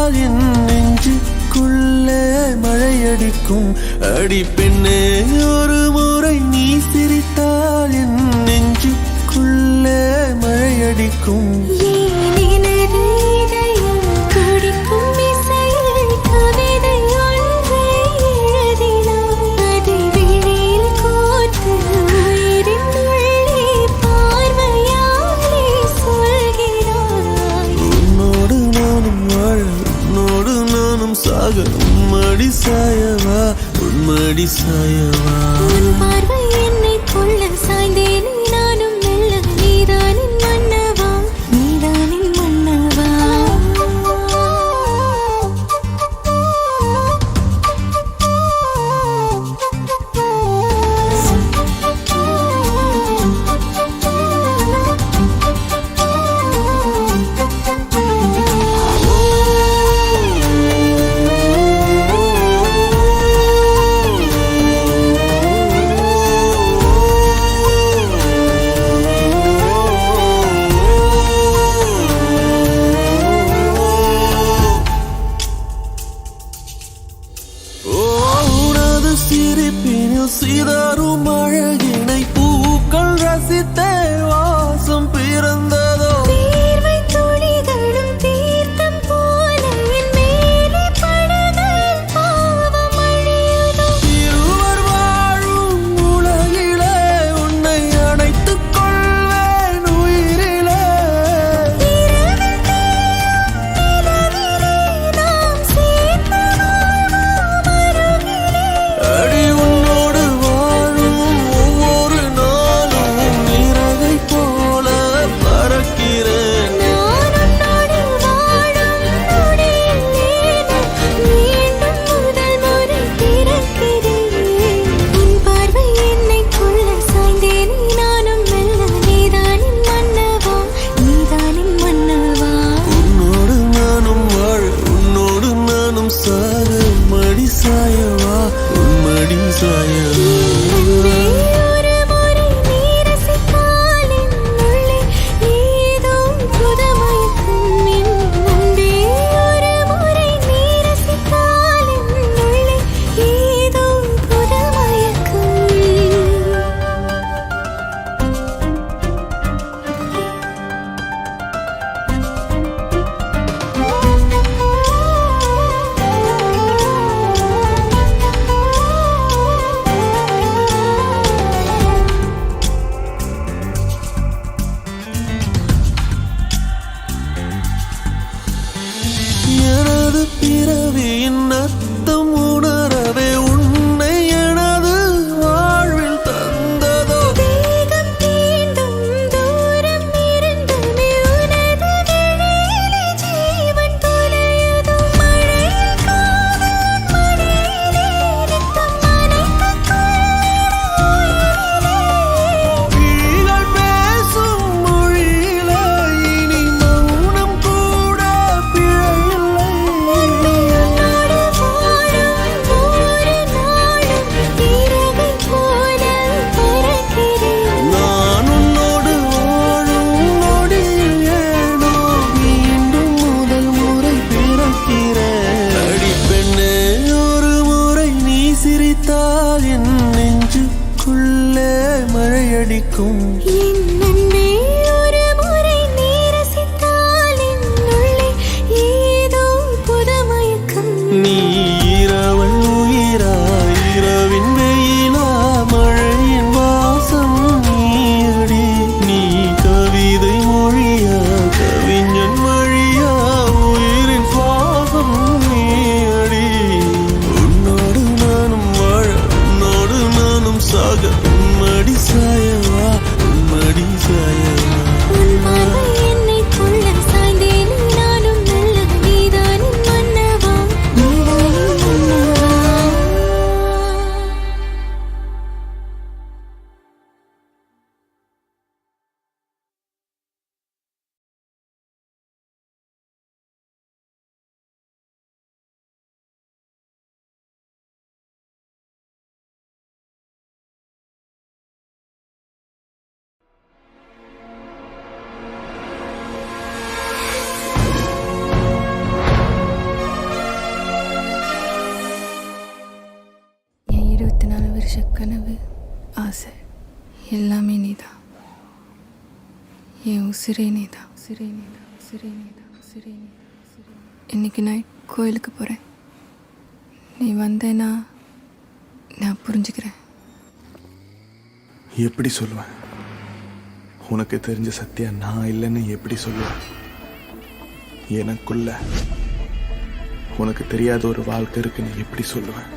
சிரித்தால் என் நெஞ்சுக்குள்ளே மழையடிக்கும். அடி பெண்ணே ஒரு முறை நீ சிரித்தால் என் நெஞ்சுக்குள்ளே மழையடிக்கும். உன்மடி சாயவா உன்மடி சாயவா. உன் பார்வை என்னை கொள்ள சாய்ந்தேனே நானும் மெல்ல. நீதானின் மன்னவா நீதானின் மன்னவா. சிரிப்பினில் சிதறும் அழகினை பூக்கள் ரசித்தே வாசம் பிறந்ததோ. தீர்வை துளிகளும் தீர்த்தம் போல என் மேலே படுதல் பாவம் அழியுதோ. இருவர் வாழும் உலகிலே உன்னை அணைத்துக் கொள்வேன் உயிரிலே. இரவில் தேயும் நிலவிலே நாம் சேர்ந்து வாழ்வோம் அருகிலே. அடி உன்னோடு வாழும் ஒவ்வொரு நாளும் இறகை போல பறக்கிறேன். நான் உன்னோடு வாழும் நொடியில் மீண்டும் முதல் முறை பிறக்கிறேன். உன் பார்வை என்னை கொள்ள சாய்ந்தேனே நானும் மெல்ல. நீதானின் மன்னவா நீதானின் மன்னவா. உன்னோடு நானும் வாழ உன்னோடு நானும் சாக மடி சாயவா உன்மடி சாயவா. அன்பே ஒரு முறை நீ ரசித்தால் என் உள்ளே ஏதோ புதுமயக்கம். என் அன்பே ஒரு முறை நீ ரசித்தால் என் உள்ளே ஏதோ புதுமயக்கம். எனது பிறவியின் அர்த்தம் உணரவே உன்னை எனது வாழ்வில் தந்ததோ. தேகம் தீண்டும் தூரம் இருந்துமே உனது விழியிலே ஜீவன் தொலையுதோ. மழையில் காதல் மடியிலே நித்தம் நனைத்துக் கொள்ளிட உயிரிலே. கிளிகள் பேசும் மொழியிலே இனி மௌனம் கூட பிழையில்லை. உன்னோடு வாழும் ஒவ்வொரு நாளும் இறகை போல பறக்கிறேன். நான் உன்னோடு வாழும் நொடியில் ஏனோ மீண்டும் முதல் முறை பிறக்கிறேன். அடி பெண்ணே ஒரு முறை நீ சிரித்தால் என் நெஞ்சுக்குள்ளே மழையடிக்கும். என் அன்பே ஒரு முறை நீ ரசித்தால் என் உள்ளே ஏதோ புதுமயக்கம். நீ இரவல் உயிரா இரவின் வெயிலா மழையின் வாசம் நீயடி. நீ கவிதை மொழியா கவிஞன் வழியா உயிரின் சுவாசம் நீயடி. உன்னோடு நானும் வாழ உன்னோடு நானும் சாக உன்மடி சாயவா உன்மடி சாயவா. உன் பார்வை என்னை கொள்ள சாய்ந்தேனே நானும் மெல்ல. நீதானின் மன்னவா நீதானின் எல்லாமே நீதான், என் உசிரே நீதான், உசிரே நீதான், உசிரே நீதான், உசிரே நீதான், உசிரே நீதான். இன்னைக்கு நைட் கோயிலுக்கு போகிறேன். நீ வந்தேன்னா நான் புரிஞ்சுக்கிறேன். எப்படி சொல்லுவேன்? உனக்கு தெரிஞ்ச சத்தியா நான் இல்லைன்னு எப்படி சொல்லுவேன்? எனக்குள்ள உனக்கு தெரியாத ஒரு வாழ்க்கை இருக்குன்னு எப்படி சொல்லுவேன்?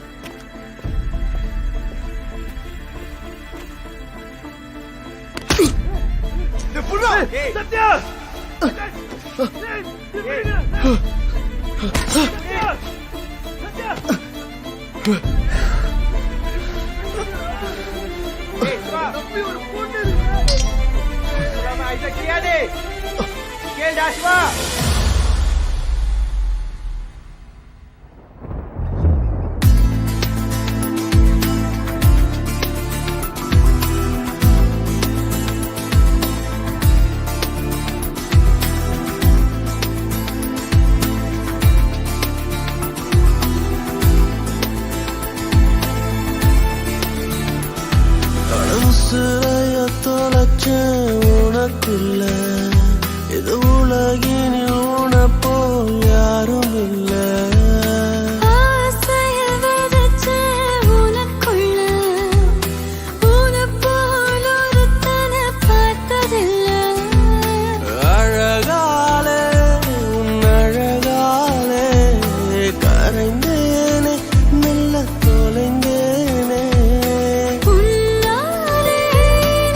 சிறைய தொலைச்ச உனக்குள்ள இது உலகினில் உனப்போ யாரும் இல்லை. ஆசையில் விதைச்ச உனக்குள்ள உனப்போல் ஒருத்தனை பார்த்ததில்லை. அழகாலே உன் அழகாலே கரைந்தேனே மெல்ல தொலைந்தேனே. உன்னாலே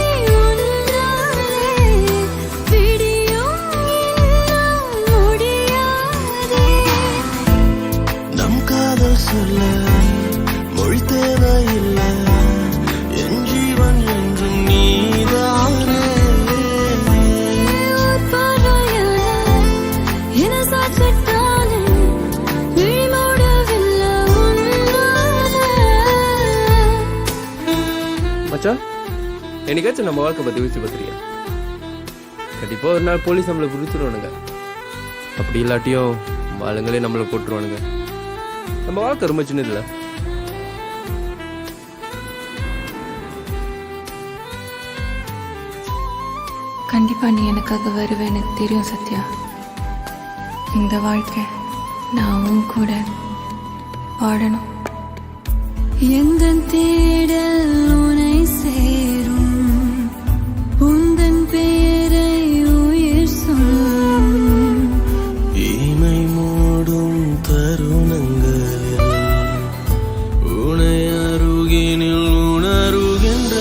நீ உன்னாலே விடியும் என்னால் முடியாதே. நம் காதல் சொல்ல மொழி தேவையில்லை, என் ஜீவன் என்றும் நீதானே. ஒரு பார்வையால என்னை சாய்ச்சிட்டானே, விழி மூடவில்லை உன்னால. மச்சான், என்னைக்காச்சும் நம்ம வாழ்க்கை பற்றி யோசிச்சு பார்த்துறியா? கண்டிப்பாக ஒரு நாள் போலீஸ் நம்மளை பிடிச்சிருவானுங்க. அப்படி இல்லாட்டியும் ஆளுங்களே நம்மளை போட்டுருவானுங்க. நம்ம வாழ்க்கை ரொம்ப சின்னதில்ல. கண்டிப்பா நீ எனக்காக வருவேன், எனக்கு தெரியும் சத்யா. இந்த வாழ்க்கை நான் உன் கூட வாழணும். எந்தன் தேடல் உனை சேரும், உந்தன் பெயரை உயிர் சொல்லும். இமை மூடும் தருணங்களில் உனை அருகினில் உணருகின்ற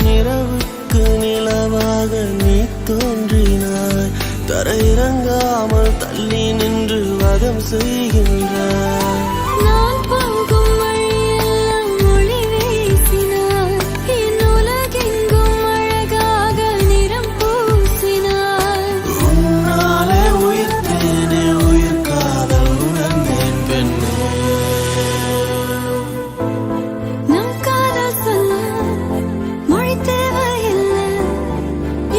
நிறவுக்கு நிலவாக நீ தோன்றினாய். தரையிறங்காமல் தள்ளி நின்று வதம் செய்கின்றாய். நான் போகும் வழியெல்லாம் ஒளி வீசினாய், என் உலகெங்கும் அழகாக நிறம் பூசினாய். உன்னாலே உயிர்த்தேனே உயிர் காதல் உணர்ந்தேன் பெண்ணே. நம் காதல் சொல்ல மொழி தேவையில்லை,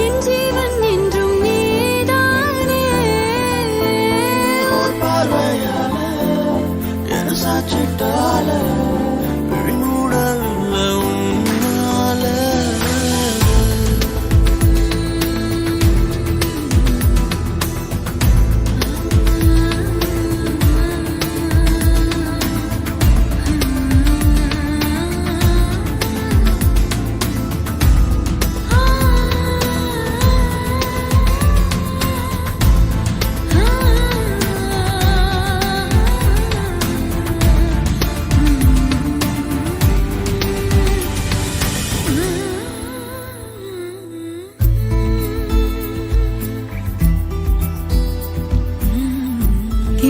என் ஜீவன் என்றும் நீதானே. ஒரு பார்வையால என சாட்சிட்டால விழி மூடவில்லை உன்னால.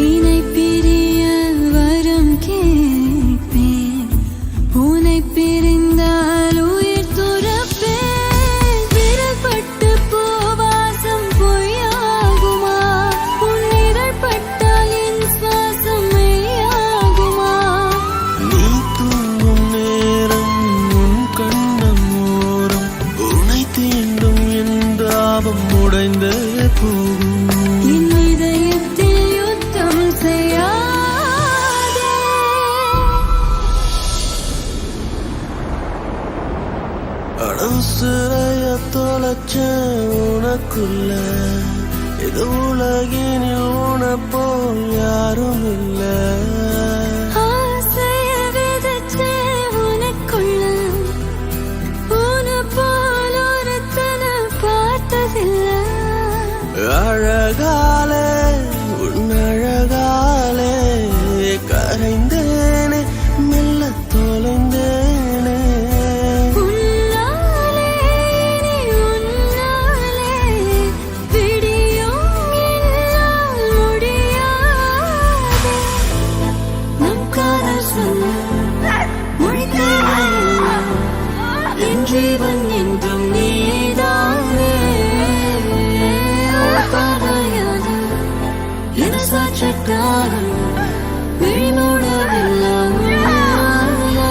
என்னை பிரிய வரம் கேட்பேன், உன்னை பிரிந்தால் உயிர் துறப்பேன். விரல் பட்டு பூவாசம் பொய்யாகுமா, உன் இதழ் பட்டால் என் சுவாசம் மெய்யாகுமா. நீ தூங்கும் நேரம் உன் கண்ணம் ஓரம் உனை தீண்டும் என் தாபம் உடைந்தே போகும். என் இதயத்தில் யுத்தம் செய்யாதே. அடம் தொலைச்ச உனக்குள்ள இது உலகினில் உனப்போ யாரும் இல்லை. ஆசைய விதைச்சே உனக்குள்ள உன்னை போல ஒருத்தனை பார்த்ததில்லை. அழகாலே உன் அழகாலே கரைந்தேனே மெல்ல தொலைந்தேனே. உன்னாலே நீ உன்னாலே விடியும் என்னால் முடியாதே. நம் காதல் சொல்ல மொழித்தேன் என் ஜீவன் என்றும் நீதானே. பார்வையாது என சாட்சிட்டாலும் விழிமூடவில்லை உன்னாலே.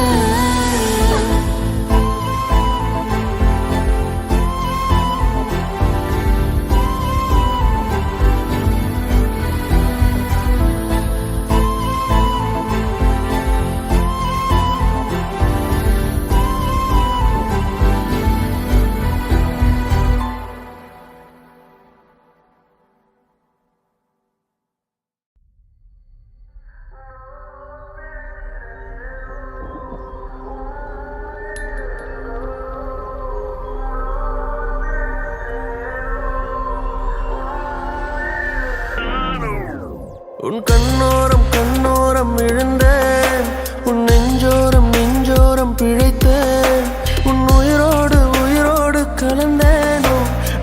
உன் கண்ணோரம் கண்ணோரம் விழுந்தேன், உன் நெஞ்சோரம் நெஞ்சோரம் பிழைத்தேன். உன் உயிரோடு உயிரோடு கலந்தேனோ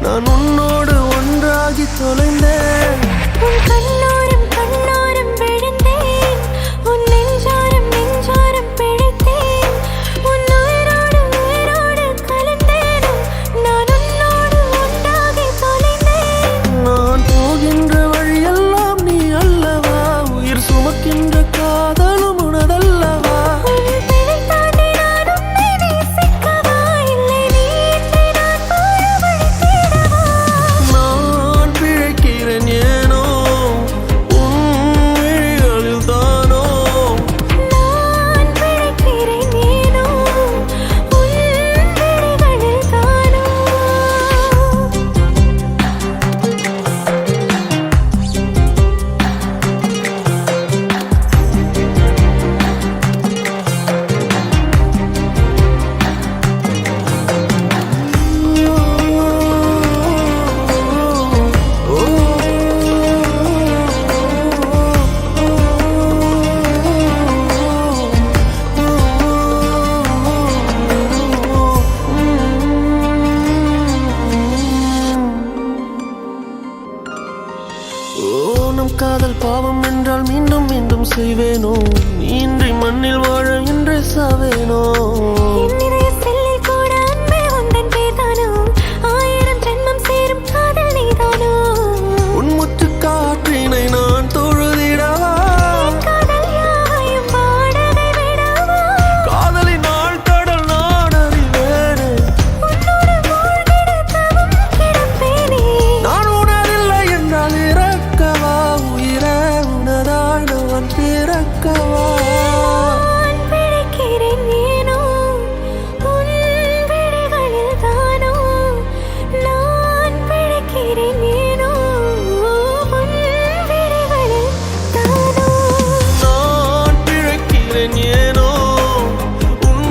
நான் உன்னோடு ஒன்றாகி தொலைந்தேன். உன் கண்ணோரம் கண்ணோரம் விழுந்தேன், உன் நெஞ்சோரம் நெஞ்சோரம் பிழைத்தேன். உன் உயிரோடு உயிரோடு கலந்தேனோ நான் உன்னோடு ஒன்றாகி தொலைந்தேன். நான் போகின்ற வழியெல்லாம் நீ அல்லவா, உயிர் சுமக்கின்ற காதலும் உனதல்லவா. உன் பிழை தாண்டி நான் உன்னை நேசிக்கவா, இல்லை நீ இன்றி நான் போய வழி தேடவா. நான் பிழைக்கிறேன் ஏனோ உன் விழிகளில் தானோ. நான் பிழைக்கிறேன் ஏனோ உன் விழிகளில் தானோ. நம் காதல் பாவம் என்றால் மீண்டும் மீண்டும் செய்வேனோ, நீ இன்றி மண்ணில் வாழ இன்றே சாவேனோ. என் இதய செல்லில் கூட அன்பே உந்தன் பேர்தானோ, 1000 ஜென்மம் சேரும் காதல் நீதானோ. உன் முற்று காற்றினை நான் தொழுதிடவா, என் காதல் யாவையும் வாடகை விடவா. காதலின் ஆழ்கடல் நான் அறிவேனே. உன்னோடு மூழ்கிட தவம் கிடப்பேனே. நான் உணரில்லை என்றால் இறக்கவா, உயிரே உனதாய் நான் பிறக்கவா. நான் பிழைக்கிறேன் ஏனோ உன் விழிகளில் தானோ. நான் பிழைக்கிறேன் ஏனோ உன் விழிகளில் தானோ. நான் பிழைக்கிறேன் ஏனோ உன்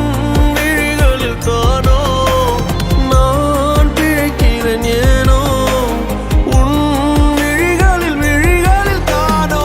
விழிகளில் தானோ. நான் பிழைக்கிறேன் ஏனோ உன் விழிகளில் தானோ.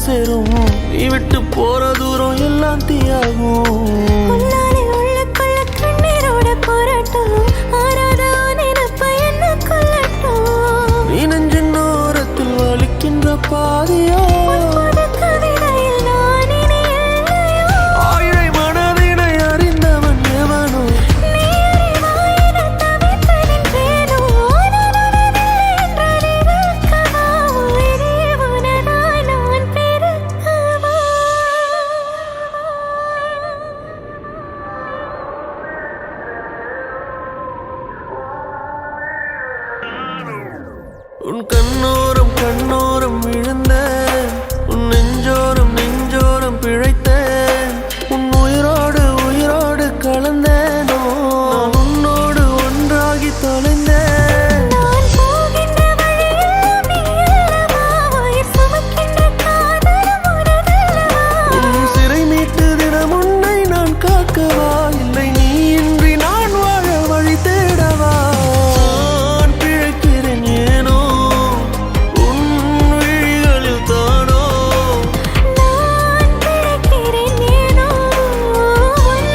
சேரும், நீ விட்டு போற தூரம் எல்லாம் தீயாகும். உன் கண்ணோரம் கண்ணோரம் விழுந்தேன், உன் நெஞ்சோரம் நெஞ்சோரம் பிழைத்தேன், உன் உயிரோடு உயிரோடு கலந்தேனோ, நான் உன்னோடு ஒன்றாகி தொலைந்தேன். நான் போகின்ற வழியெல்லாம் நீ அல்லவா, உயிர் சுமக்கின்ற காதலும் உனதல்லவா. உன் சிறை மீட்டு தினம் உன்னை நான் காக்கவா, இல்லை நீ இன்றி நான் வாழ வழி தேடவா. நான் பிழைக்கிறேன் ஏனோ உன் விழிகளில் தானோ, நான் பிழைக்கிறேன் ஏனோ உன்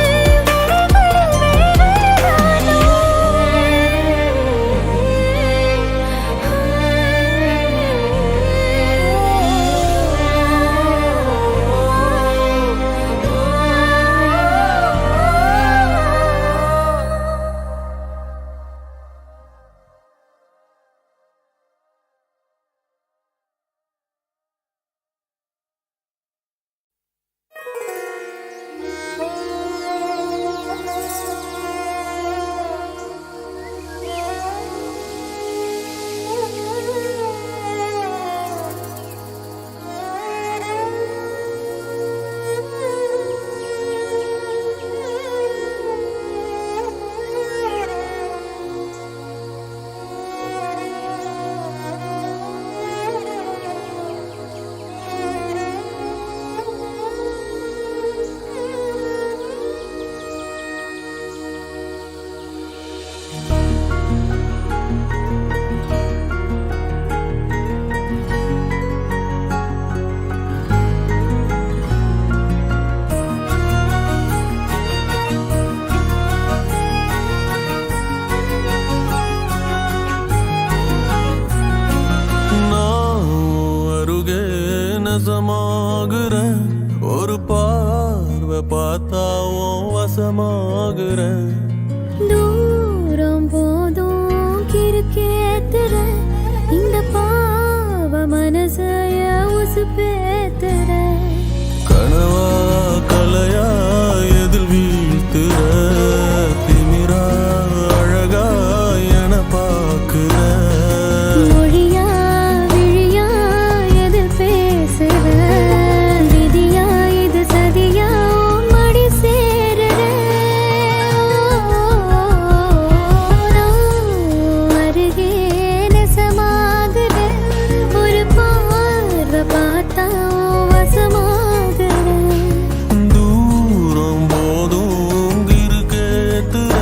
வசமாகுறேன், ஒரு பார்வை பார்த்தாவும் வசமாகுறேன். தூரம் போதும் கிறுக்கேத்துற இந்த பாவ மனசைய உசுப்பேத்துற. கனவா கலையா எதில் வீழ்த்துற, திமிரா அழகா என பார்க்கிற. மொழியா விழியா எதில் பேசுற, விதியா இது சதியா மடி சேருற. அருகே நெசமாகுற, ஒரு பார்வை பார்த்தா வசமாகுற. தூரம் போதும் கிறுக்கேத்துற,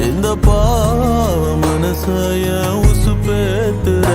இந்த பாவ மனசைய உசுப்பேத்துற.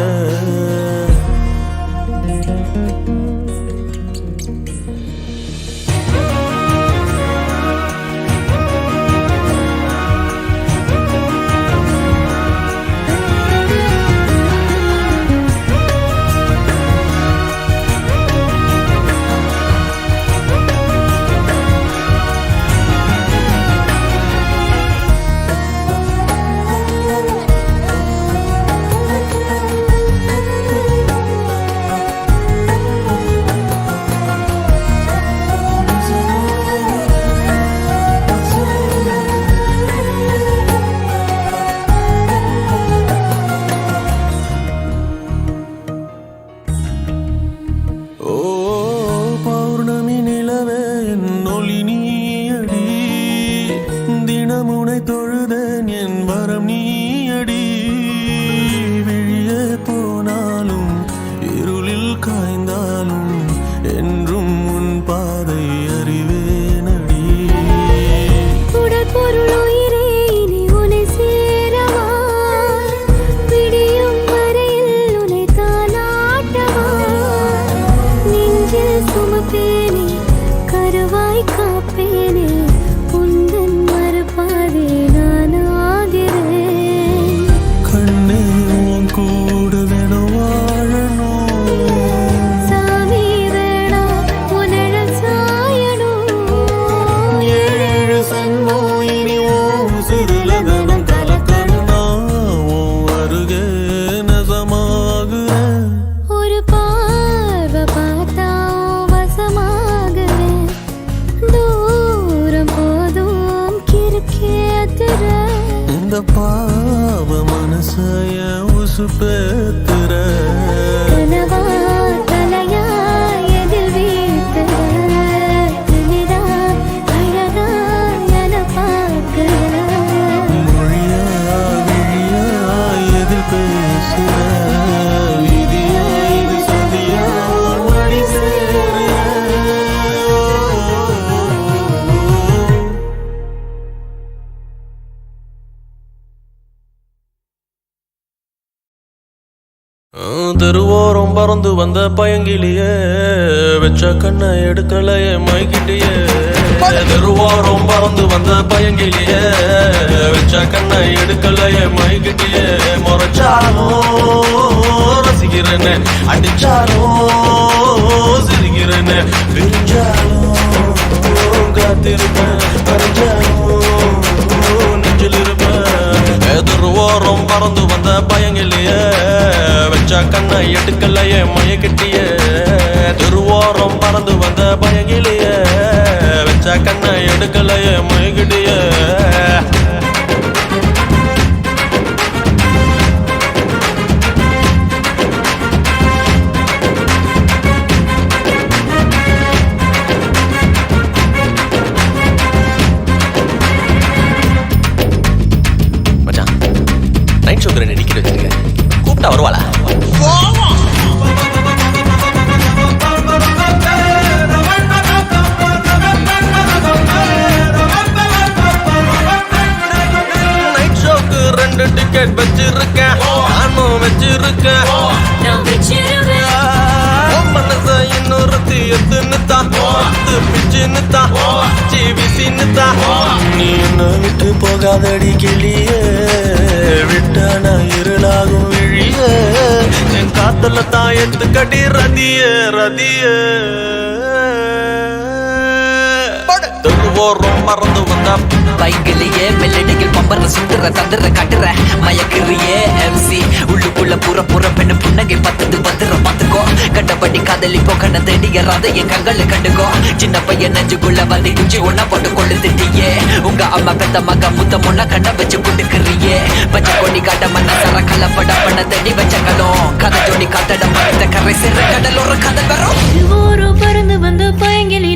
ஓ பௌர்ணமி நிலவே என் ஒளி நீயடி, தினமுனை தொழுதேன் என் வரம் நீயடி. விழியே போனாலும் இருளில் காய்ந்தாலும் என்றும் உன் பாதை அறிவேனடி. உடல் பொருள் உயிரே இனி உன்னை சேரவா, பிடியும் வரையில் உன்னை தாலாட்டவா. நெஞ்சில் சுமப்பேனே கருவாய் காப்பேனே, உந்தன் மறுபாதே நான் ஆகிறேன். கண்ணே உன் கூட வேணும் வாழணும், சாமி வேணா உன்னழல் சாயணும். ஏழு சன்மம் இனி உன் சிறுலகனம் கலக்கணும். நான் உன் அருகே நெசமாகுறேன், ஒரு பார்வை பார்த்தா வசமாகுறேன். தூரம் போதும் கிறுக்கேத்துற, இந்த பாவ மனசைய உசுப்பேத்துற. கனவா தலையா எதில் வீழ்த்துற நிலா அழகா என பார்க்கிற மொழியா விழியா எதில் பேசுற விதியா இது சதியா மடி சேர தெருவோரம் பறந்து வந்த பயங்கிலியே வெச்ச கண்ணை எடுக்கலையே மைக்கிட்டியே தெருவோரம் பறந்து வந்த பயங்கிலியே வெச்ச கண்ணை எடுக்கலையே மைக்கிட்டியே முறைச்சாலும் ரசிக்கிறேன்னு அடிச்சாலும் சிரிக்கிறேன்னு பிரிஞ்சாலும் காத்திருப்பேன் அறிஞ்சாலும் நெஞ்சில் இருப்பேன் தெருவோரம் பறந்து வந்த பயங்கிலியே வெச்ச கண்ணை எடுக்கலையே மயக்கிட்டியே திருவோரம் பறந்து வந்த பயங்கிலியே வெச்ச கண்ணை எடுக்கலையே மயக்கிட்டியே மச்சான் நைட் ஷோக்கு ரெண்டு டிக்கெட் வச்சிருக்கேன் கூப்பிட்டா வருவாளா நைட் ஷோக்கு ரெண்டு டிக்கெட் வச்சிருக்கேன் நானும் வச்சிருக்கேன் நான் வச்சிருவேன் மனச இன்னொருத்தி எத்துன்னு தான் பிச்சுன்னு தான் ஜீவிசின்னு தான் நீ என்ன விட்டு போகாதடி கிளியே விட்டான இருளாகும் விழியே என் காத்துல தான் எடுத்துக்கடி ரதியே ரதியே தெருவோரம் மறந்து வந்தா பைக்கிலேயே மெல்லடியில் பம்பர சுட்டுற தந்துற கட்டுற மயக்கிறியே MC உள்ளுக்குள்ள புற பெண்ணு புன்னகை பத்தது வந்துற பாத்துக்கோ கண்டபடி காதலிப்போ கண்ண தேடிய என் கண்களை கண்டுக்கோ சின்ன பையன் நெஞ்சுக்குள்ள வந்து குச்சி ஒன்னா போட்டு கொண்டு திட்டியே உங்க அம்மா பெத்த மக முத்தம் ஒன்னா கண்ண வச்சு குடுக்குறியே பச்சை கொடி காட்ட மண்ண சர கலப்பட பண்ண தேடி வச்சங்களும் கதை ஜோடி காத்தட மரத்த கரை சிற கடல் ஒரு கதை வரும் ஊரு பறந்து வந்து பயங்கிலி